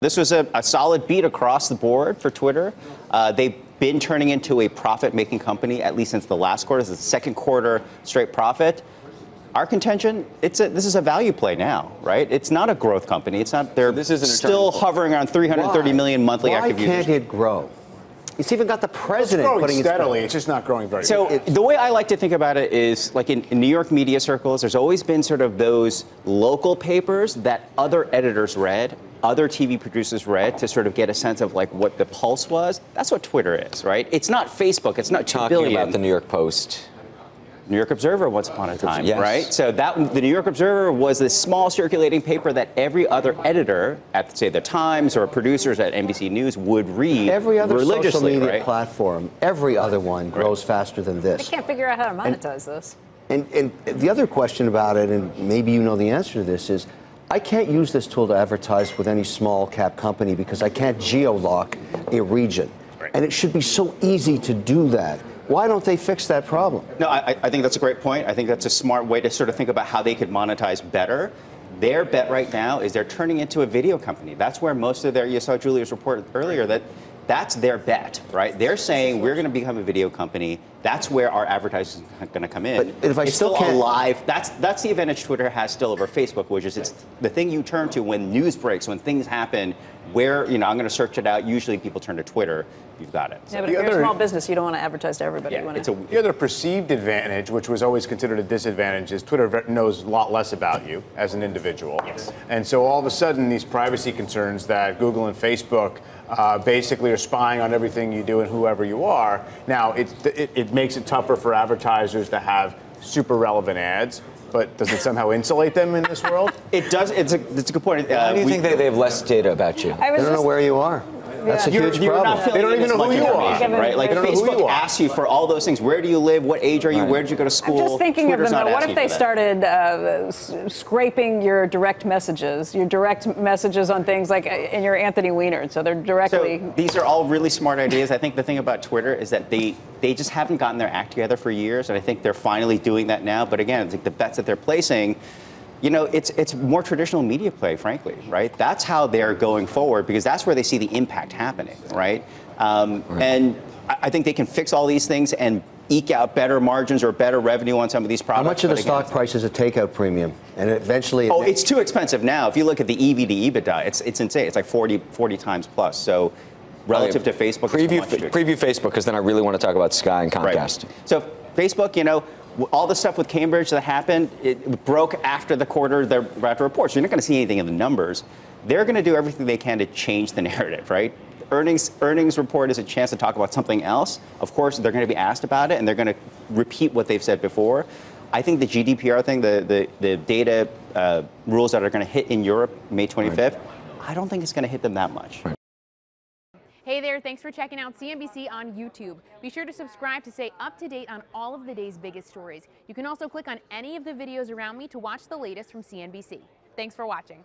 This was a solid beat across the board for Twitter. They've been turning into a profit-making company, at least since the last quarter. This is the second quarter straight profit. Our contention, this is a value play now, right? It's not a growth company. It's not. They're still hovering around 330 million monthly active users. Why can't it grow? It's even got the president putting it steadily. It's just not growing very so well. The way I like to think about it is, like in New York media circles, there's always been sort of those local papers that other editors read, other TV producers read to sort of get a sense of like what the pulse was. That's what Twitter is, right? It's not Facebook. It's not 2 billion. Talking about the New York Post. New York Observer once upon a time, yes. Right? So the New York Observer was this small circulating paper that every other editor at, say, the Times or producers at NBC News would read every other religiously, social media right? platform, every other one grows faster than this. They can't figure out how to monetize this. And the other question about it, and maybe you know the answer to this, is I can't use this tool to advertise with any small cap company because I can't geo-lock a region. Right. And it should be so easy to do that. Why don't they fix that problem? No, I think that's a great point. I think that's a smart way to sort of think about how they could monetize better. Their bet right now is they're turning into a video company. That's where most of you saw Julia's report earlier, that's their bet, right? They're saying we're going to become a video company. That's where our advertising is going to come in. But if I it's still still can't... alive. That's the advantage Twitter has still over Facebook, which is it's the thing you turn to when news breaks, when things happen, where, I'm going to search it out. Usually people turn to Twitter. You've got it. Yeah, but if you're a small business, you don't want to advertise to everybody. Yeah, the other perceived advantage, which was always considered a disadvantage, is Twitter knows a lot less about you as an individual. Yes. And so all of a sudden, these privacy concerns that Google and Facebook basically are spying on everything you do and whoever you are. Now, it makes it tougher for advertisers to have super relevant ads. But does it somehow insulate them in this world? It does. It's a good point. Why do you think they have less data about you? They don't know where you are. That's a huge problem. They don't even know who you are, right? Like Facebook asks you for all those things. Where do you live? What age are you? Where did you go to school? I'm just thinking Twitter's of them. What not if they started scraping your direct messages on things like in your Anthony Weiner? So they're directly. So these are all really smart ideas. I think the thing about Twitter is that they just haven't gotten their act together for years, and I think they're finally doing that now. But again, it's like the bets that they're placing. It's more traditional media play, frankly, right? That's how they're going forward because that's where they see the impact happening, right? And I think they can fix all these things and eke out better margins or better revenue on some of these products. How much of the stock price is a takeout premium? And eventually... it's too expensive now. If you look at the EV to EBITDA, it's insane. It's like 40 times plus. So relative to Facebook, preview Facebook, because then I really want to talk about Sky and Comcast. Right. So Facebook, all the stuff with Cambridge that happened, it broke after the quarter, after reports. You're not going to see anything in the numbers. They're going to do everything they can to change the narrative, right? Earnings report is a chance to talk about something else. Of course, they're going to be asked about it, and they're going to repeat what they've said before. I think the GDPR thing, the data rules that are going to hit in Europe May 25th, I don't think it's going to hit them that much. Hey there, thanks for checking out CNBC on YouTube. Be sure to subscribe to stay up to date on all of the day's biggest stories. You can also click on any of the videos around me to watch the latest from CNBC. Thanks for watching.